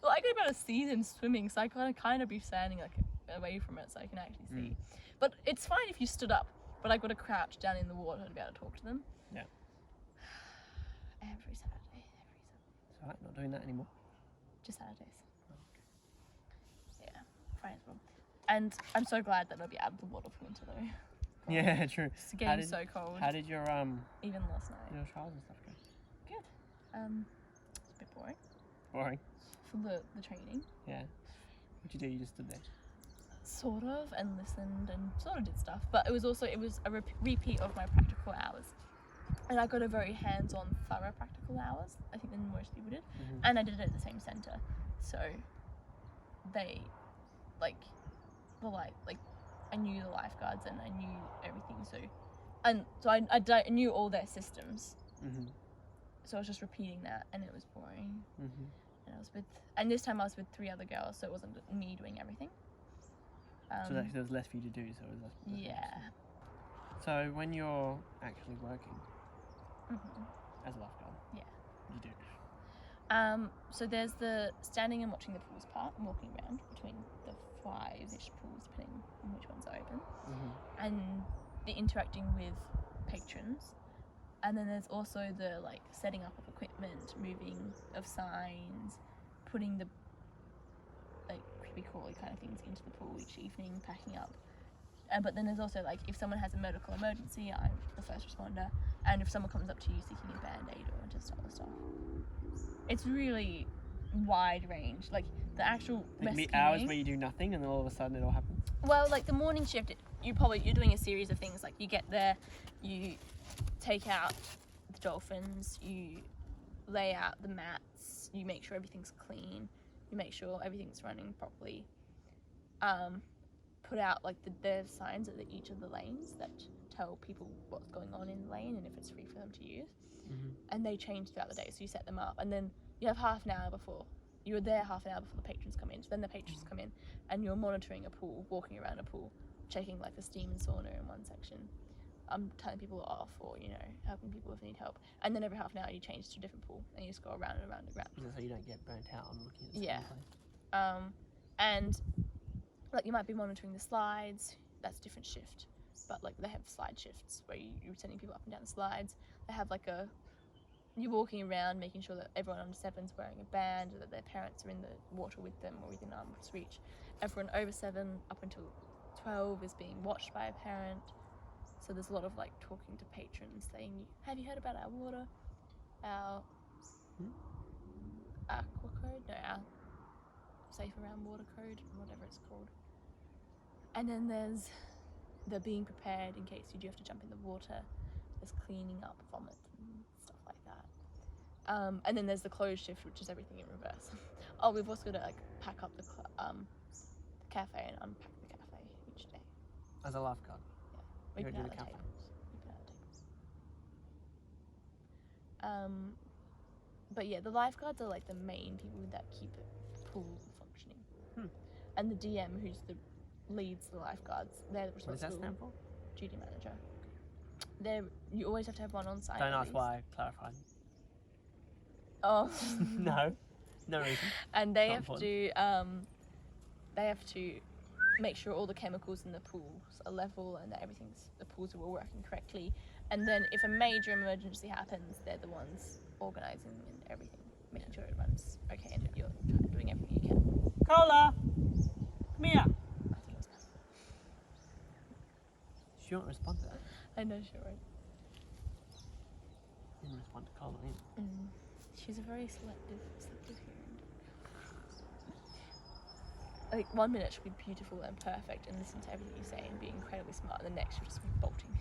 Well, I got about a season swimming, so I gotta kind of be standing like away from it so I can actually see. But it's fine if you stood up, but I gotta crouch down in the water to be able to talk to them. Yeah. Every Saturday. It's alright, not doing that anymore. Just Saturdays. Yeah, Fridays will. And I'm so glad that I'll be out of the water for winter though. God, Yeah, true. It's getting so cold. How did your Even last night. your trials and stuff go? Good. It's a bit boring Boring. for the training. Yeah. What'd you do? You just stood there. Sort of, and listened and sort of did stuff. But it was a repeat of my practical hours. And I got a very hands-on, thorough practical hours, I think, than most people did. And I did it at the same centre. So they, I knew the lifeguards and I knew everything. So I knew all their systems. So I was just repeating that, and it was boring. And this time I was with 3 other girls, so it wasn't me doing everything. So actually there was less for you to do, so it was less. Yeah. So when you're actually working as a lifeguard, Yeah. what do you do? So there's the standing and watching the pools part and walking around between the 5-ish pools, depending on which ones are open, and the interacting with patrons. And then there's also the setting up of equipment, moving of signs, putting the creepy crawly kind of things into the pool each evening, packing up. But then there's also if someone has a medical emergency, I'm the first responder, and if someone comes up to you seeking a band-aid or just other stuff. It's really wide range. The actual There can be rescuing. hours where you do nothing, and then all of a sudden it all happens. Well, the morning shift, you're doing a series of things. You get there, you take out the dolphins, you lay out the mats, you make sure everything's clean, you make sure everything's running properly. Put out the signs at each of the lanes that tell people what's going on in the lane and if it's free for them to use. And they change throughout the day, so you set them up, and then you have half an hour before. You're there half an hour before the patrons come in. So then the patrons come in, and you're monitoring a pool, walking around a pool, checking the steam and sauna in one section. Telling people off, or helping people if they need help. And then every half an hour you change to a different pool, and you just go around and around and around. So you don't get burnt out on looking at the Yeah. same place. And you might be monitoring the slides. That's a different shift, but they have slide shifts where you're sending people up and down the slides. They have you're walking around making sure that everyone under 7's wearing a band, or that their parents are in the water with them or within arm's reach. Everyone over 7 up until 12 is being watched by a parent. So there's a lot of talking to patrons, saying, have you heard about our water, our aqua code, no, our safe around water code, whatever it's called. And then there's the being prepared in case you do have to jump in the water. There's cleaning up vomit and stuff like that. And then there's the closed shift, which is everything in reverse. Oh, we've also got to pack up the cafe and unpack the cafe each day. As a lifeguard. We You put do out the the cafe. tables. But yeah, the lifeguards are the main people that keep the pool functioning. And the DM, who's leads the lifeguards, they're the What does that responsible stand for? duty manager. You always have to have one on site. Don't at ask least. why I clarified. Oh. No reason. And they Not have to make sure all the chemicals in the pools are level and that the pools are all working correctly. And then if a major emergency happens, they're the ones organising and everything, making sure it runs okay and that you're doing everything you can. Cola! Come here! I thought it was nice. She won't respond to that. I know she won't. She won't respond to Colleen. She's a very selective human. Like 1 minute she'll be beautiful and perfect and listen to everything you say and be incredibly smart, and the next she'll just be bolting.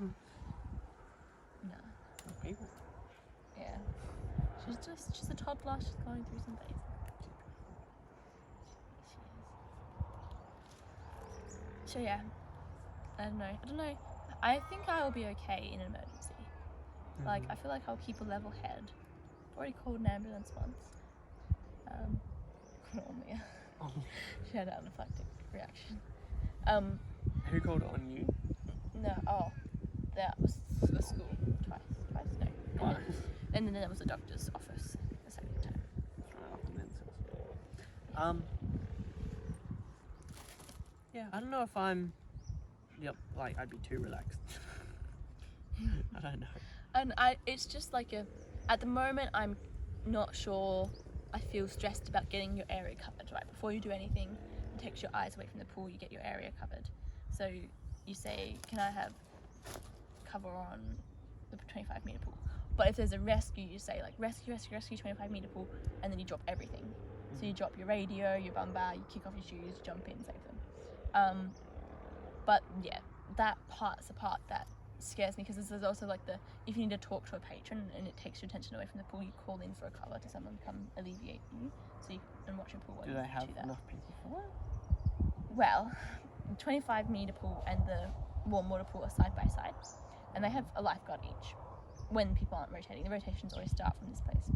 No. People. Yeah. She's a toddler, she's going through some things. She is. So yeah. I don't know. I think I will be okay in an emergency. Like, I feel like I'll keep a level head. I've already called an ambulance once. Called on me. She had an anaphylactic reaction. Who called it on you? No, that was the school. Twice, no. Why? And then there was the doctor's office the second time. Yeah, I don't know if I'm... Yep, like, I'd be too relaxed. I don't know. And it's just like at the moment, I'm not sure. I feel stressed about getting your area covered, right? Before you do anything, it takes your eyes away from the pool, you get your area covered. So you say, can I have cover on the 25-meter pool? But if there's a rescue, you say like, rescue, 25-meter pool, and then you drop everything. So you drop your radio, your bumper, you kick off your shoes, jump in, save them. But yeah, that part's the part that scares me, because there's also like if you need to talk to a patron and it takes your attention away from the pool, you call in for a cover to someone come alleviate you, so you can watch a pool. Do they have enough people for that? Well, the 25-meter pool and the warm water pool are side by side, and they have a lifeguard each when people aren't rotating. The rotations always start from this place.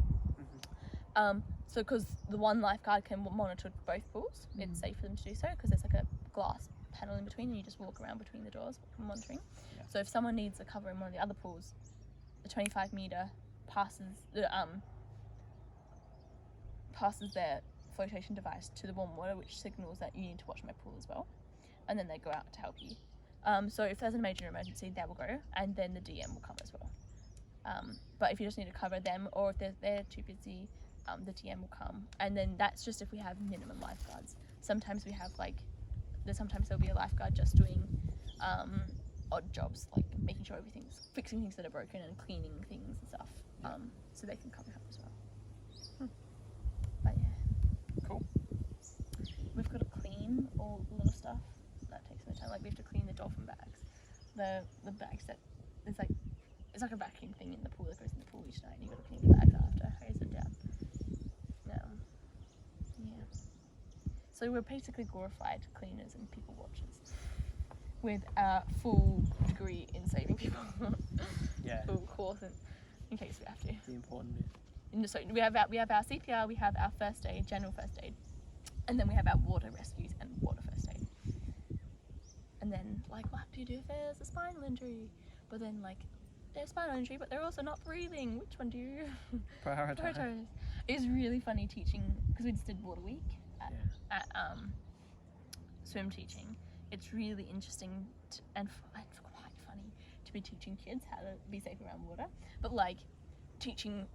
So because the one lifeguard can monitor both pools, it's safe for them to do so, because there's like a glass panel in between and you just walk around between the doors monitoring. Yeah. So if someone needs a cover in one of the other pools, the 25-meter passes their flotation device to the warm water, which signals that you need to watch my pool as well, and then they go out to help you. So if there's a major emergency, they will go, and then the DM will come as well. But if you just need to cover them, or if they're too busy, the DM will come, and then that's just if we have minimum lifeguards. Sometimes we have sometimes there'll be a lifeguard just doing odd jobs, like making sure fixing things that are broken and cleaning things and stuff, so they can come help as well. But yeah, cool. We've got to clean a lot of stuff. That takes some time. Like, we have to clean the dolphin bags, the bags that it's like a vacuum thing in the pool that goes in the pool each night, and you've got to clean the bags after, hose them down. Yeah. So we're basically glorified cleaners and people watchers with a full degree in saving people. Yeah. Full course in case we have to. The important bit. And so we have our CPR, we have our first aid, general first aid, and then we have our water rescues and water first aid. And then, like, what do you do if there's a spinal injury? But then, like, there's spinal injury, but they're also not breathing. Which one do you prioritize? It's really funny teaching, because we just did water week at swim teaching. It's really interesting and quite funny to be teaching kids how to be safe around water. But like teaching,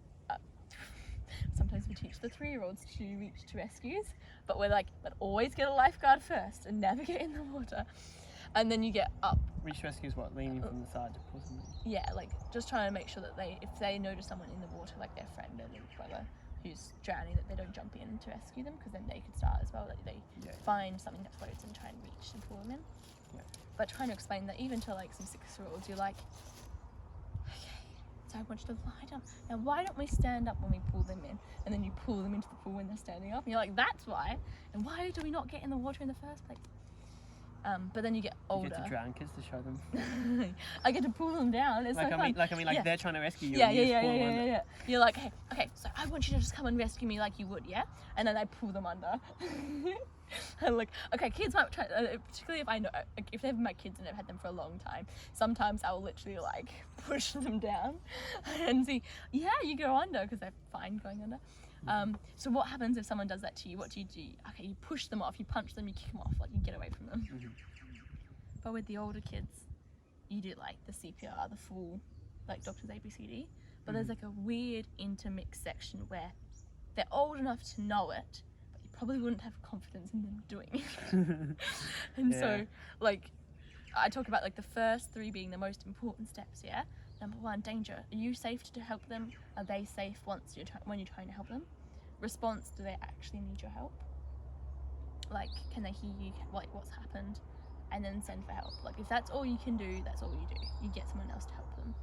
sometimes we teach the 3-year-olds to reach to rescues, but we're like, but always get a lifeguard first and navigate in the water. And then you get up. Reach rescues, what? Leaning from the side to pull them in? Yeah, like just trying to make sure that if they notice someone in the water, like their friend or their brother who's drowning, that they don't jump in to rescue them, because then they could start as well. That they find something that floats and try and reach and pull them in. Yeah. But trying to explain that even to like some 6-year-olds, you're like, okay, so I want you to lie down. Now why don't we stand up when we pull them in? And then you pull them into the pool when they're standing up. And you're like, that's why. And why do we not get in the water in the first place? But then you get older. You get to drown kids to show them. I get to pull them down. It's like, so fun. Yeah. They're trying to rescue you. Yeah. You're like, hey, okay, so I want you to just come and rescue me like you would, yeah? And then I pull them under. And like, okay, kids might try, particularly if I know, like, if they're my kids and I've had them for a long time, sometimes I'll literally like push them down and see, yeah, you go under, because they're fine going under. So what happens if someone does that to you? What do you do? Okay, you push them off, you punch them, you kick them off, like you get away from them. But with the older kids, you do like the CPR, the full, like doctor's ABCD. But there's like a weird intermixed section where they're old enough to know it, but you probably wouldn't have confidence in them doing it. And so, like, I talk about like the first 3 being the most important steps. Yeah. Number 1, danger. Are you safe to help them? Are they safe when you're trying to help them? Response, do they actually need your help? Like, can they hear you? Like, what's happened? And then send for help. Like, if that's all you can do, that's all you do. You get someone else to help them.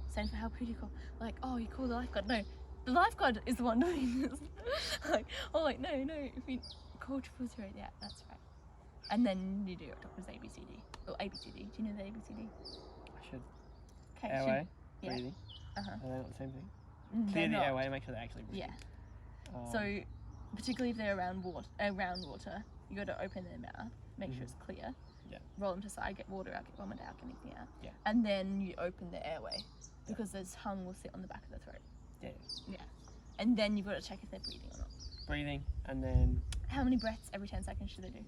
Send for help. Who do you call? Like, oh, you call the lifeguard. No, the lifeguard is the one doing this. Like, oh, like, no. If you call 000, yeah, that's right. And then you do your doctor's ABCD. Or ABCD. Do you know the ABCD? I should. Okay. Airway, Yeah. breathing. Uh-huh. Are they not the same thing? They're Clear the not. airway, make sure they're actually breathing. Yeah. So, particularly if they're around water, you got to open their mouth, make sure it's clear. Yeah. Roll them to the side, get water out, get vomit out, get anything out. Yeah. And then you open the airway because the tongue will sit on the back of the throat. Yeah. Yeah. And then you've got to check if they're breathing or not. Breathing, and then... How many breaths every 10 seconds should they do?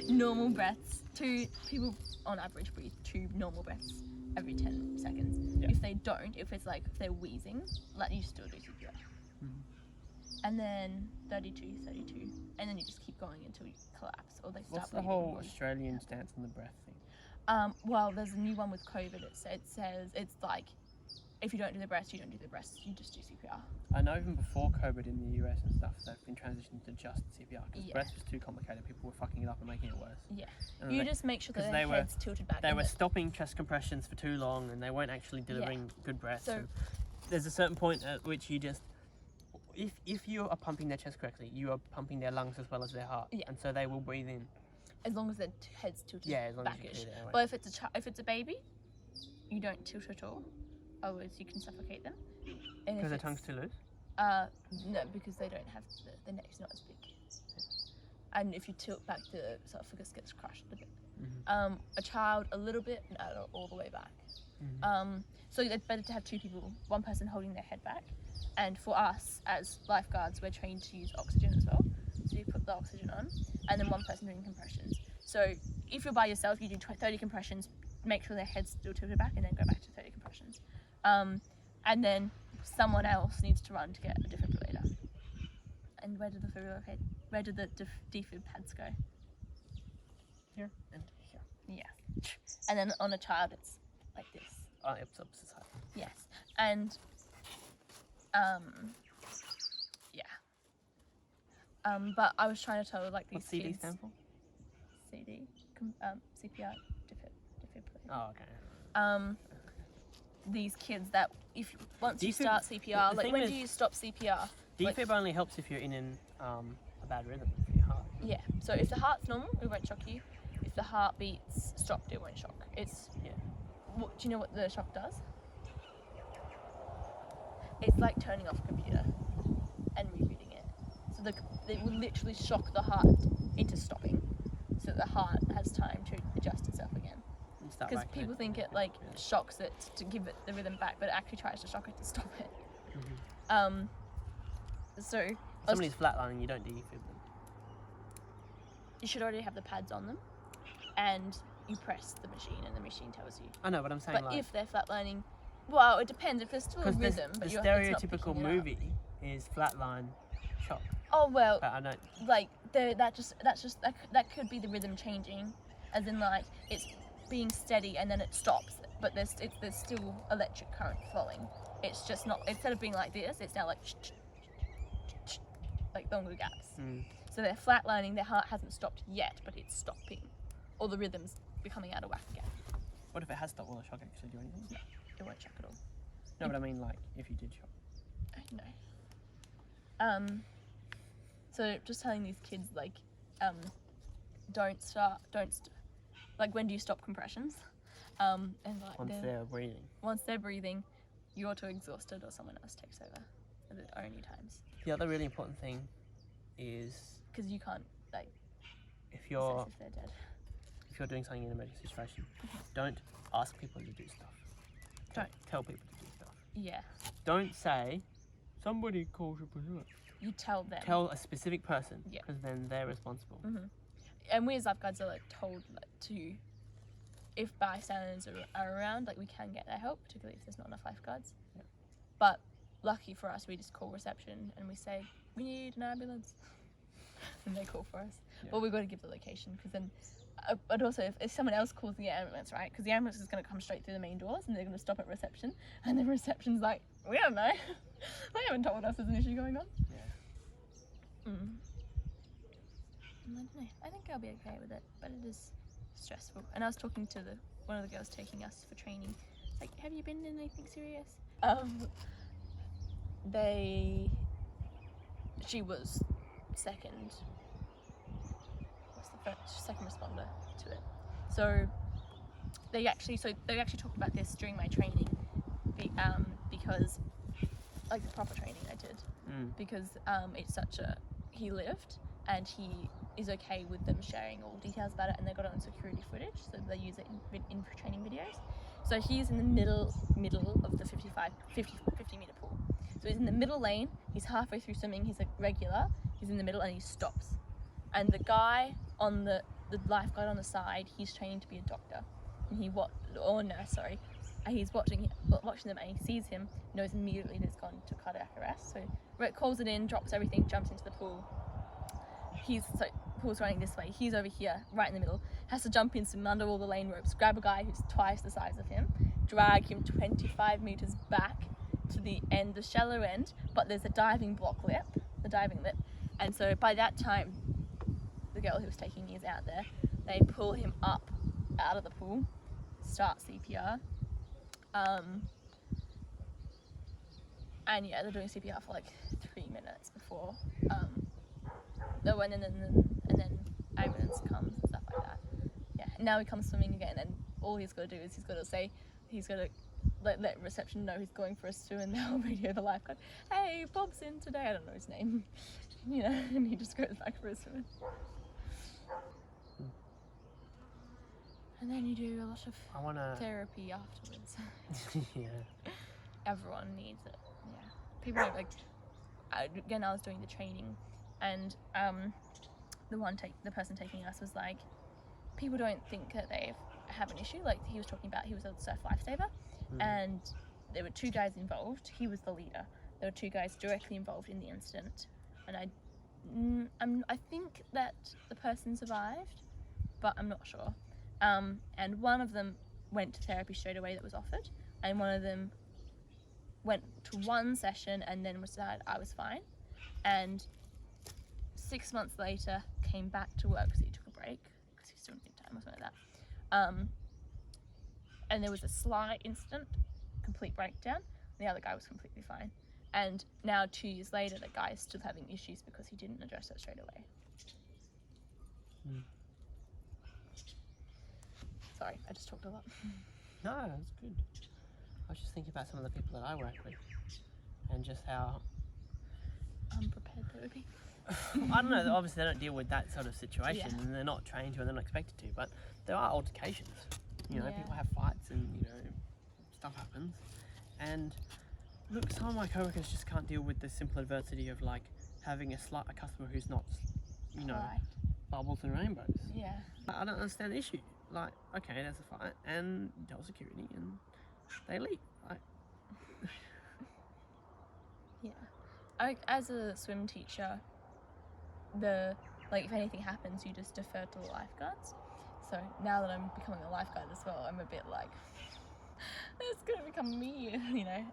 Normal breaths. 2 people on average breathe 2 normal breaths every 10 seconds. Yeah. If they don't, if they're wheezing, like you still do CPR. And then 32, and then you just keep going until you collapse or they start. What's the whole Australian stance on the breath thing? Well, there's a new one with COVID. It says it's like, if you don't do the breaths, you don't do the breaths. You just do CPR. I know even before COVID in the US and stuff, they've been transitioned to just CPR because breath was too complicated. People were fucking it up and making it worse. Yeah. And You just make sure that their head's tilted back. They were stopping chest compressions for too long and they weren't actually delivering good breaths. So and there's a certain point at which you just... If you are pumping their chest correctly, you are pumping their lungs as well as their heart. Yeah. And so they will breathe in. As long as their head's tilted As long as you backish. clear the airway. But if it's a baby, you don't tilt at all. Otherwise, you can suffocate them. Because their tongue's too loose? No, because they don't have the neck's not as big. And if you tilt back, the esophagus gets crushed a bit. A child a little bit, and adult all the way back. So it's better to have 2 people, one person holding their head back. And for us as lifeguards, we're trained to use oxygen as well. So you put the oxygen on, and then one person doing compressions. So if you're by yourself, you do 30 compressions, make sure their head's still tilted back, and then go back to 30 compressions. And then someone else needs to run to get a defibrillator. And where did the defib pads go? Here and here. Yeah. And then on a child, it's like this. Oh, it's opposite side. Yes. And but I was trying to tell like these What's CD kids. stand for? CD, CPR, defibrillator. Oh, okay. These kids that once you Defib- start CPR, the like thing when is- do you stop CPR? Defib only helps if you're in a bad rhythm for your heart. Yeah. So if the heart's normal, it won't shock you. If the heart beats stopped, it won't shock. It's do you know what the shock does? It's like turning off a computer and rebooting it. So it will literally shock the heart into stopping, so that the heart has time to adjust itself again. Because people think it like shocks it to give it the rhythm back, but it actually tries to shock it to stop it. So somebody's flatlining, you don't defib them. You should already have the pads on them, and you press the machine, and the machine tells you. I know, but I'm saying But if they're flatlining, well, it depends. If there's still a because rhythm, the but it's not stereotypical picking it up. movie is flatline shock. Oh well, But I don't. like that could be the rhythm changing, as in like it's being steady and then it stops, but there's still electric current flowing. It's just not, instead of being like this, it's now like longer gaps. So they're flatlining, their heart hasn't stopped yet, but it's stopping, or the rhythm's becoming out of whack again. What if it has stopped? Will the shock actually do anything? No, it won't shock at all. No, but I mean like if you did shock. No. So just telling these kids like, like when do you stop compressions? And like once they're breathing, you're auto-exhausted or someone else takes over. Are the only times. The other really important thing is because you can't like if you're assess if they're dead. If you're doing something in an emergency situation, don't ask people to do stuff. Don't tell people to do stuff. Yeah. Don't say somebody calls your pursuit. You tell them. Tell a specific person. Yeah. Because then they're responsible. And we as lifeguards are like told like, to, if bystanders are around, like we can get their help, particularly if there's not enough lifeguards. Yeah. But lucky for us, we just call reception and we say, we need an ambulance. And they call for us. But we've got to give the location, because then, but also if someone else calls the ambulance, right? Because the ambulance is going to come straight through the main doors, and they're going to stop at reception, and the reception's like, we don't know. They haven't told us there's an issue going on. Yeah. I don't know. I think I'll be okay with it, but it is stressful. And I was talking to one of the girls taking us for training. It's like, have you been in anything serious? She was second. What's the first? Second responder to it. So they actually talked about this during my training, because like the proper training I did, because it's such a, he lived and he is okay with them sharing all details about it, and they got it on security footage, so they use it in training videos. So he's in the middle of the 50 meter pool. So he's in the middle lane, he's halfway through swimming, he's like regular, he's in the middle and he stops. And the guy on the lifeguard on the side, he's training to be a doctor. And nurse, sorry. And he's watching them, and he sees him, knows immediately that he's gone to cardiac arrest. So Rick calls it in, drops everything, jumps into the pool. Pool's running this way, he's over here, right in the middle, has to jump in, swim under all the lane ropes, grab a guy who's twice the size of him, drag him 25 meters back to the end, the shallow end, but there's a diving lip, and so by that time, the girl who was taking me is out there. They pull him up out of the pool, start CPR, and yeah, they're doing CPR for like 3 minutes before, and then ambulance comes and stuff like that. Yeah, and now he comes swimming again, and all he's got to do is he's got to let reception know he's going for a swim, and they'll radio the lifeguard, hey, Bob's in today, I don't know his name, you know, and he just goes back for a swim. And then you do a lot of therapy afterwards. Yeah. Everyone needs it. Yeah. People don't again, I was doing the training, and the person taking us was like, people don't think that they have an issue. Like, he was talking about, he was a surf lifesaver, and there were 2 guys involved. He was the leader. There were 2 guys directly involved in the incident, and I think that the person survived, but I'm not sure. And one of them went to therapy straight away that was offered, and one of them went to 1 session and then decided I was fine, and 6 months later came back to work because he took a break because he still needed time or something like that. And there was a slight incident, complete breakdown. The other guy was completely fine, and now 2 years later the guy is still having issues because he didn't address it straight away. Sorry, I just talked a lot. No, that's good. I was just thinking about some of the people that I work with, and just how Unprepared they would be. I don't know, obviously they don't deal with that sort of situation, Yeah. and they're not trained to, and they're not expected to, but there are altercations. You know, Yeah. people have fights, and, you know, stuff happens. And look, some of my coworkers just can't deal with the simple adversity of, like, having a customer who's not, you know, Right. bubbles and rainbows. Yeah. I don't understand the issue. Like, okay, there's a fight, and you tell security, and they leave. Like, Yeah. As a swim teacher, if anything happens, you just defer to the lifeguards. So now that I'm becoming a lifeguard as well, I'm a bit like, it's gonna become me, you know.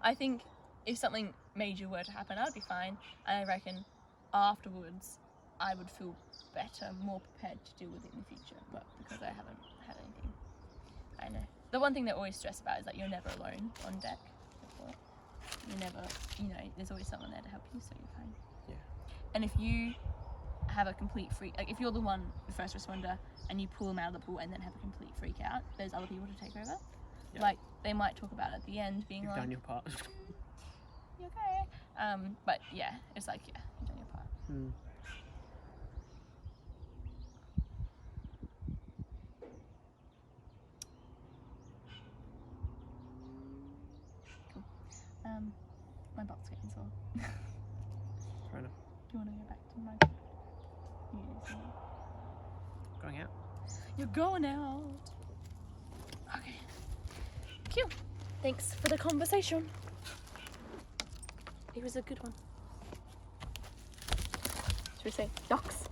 I think if something major were to happen, I'd be fine. And I reckon afterwards, I would feel better, more prepared to deal with it in the future. But because I haven't had anything, I know. The one thing they always stress about is that you're never alone on deck. You're never, you know, there's always someone there to help you, so you're fine. Yeah. And if you have a complete freak, like if you're the first responder, and you pull them out of the pool and then have a complete freak out, there's other people to take over. Yeah. Like, they might talk about it at the end, being You've like, done your part. you okay? But yeah, it's like, yeah, you've done your part. Cool. My butt's getting sore. Fair enough. Do you want to go back to my... Going out? You're going out. Okay. Cute. Thanks for the conversation. It was a good one. Should we say ducks?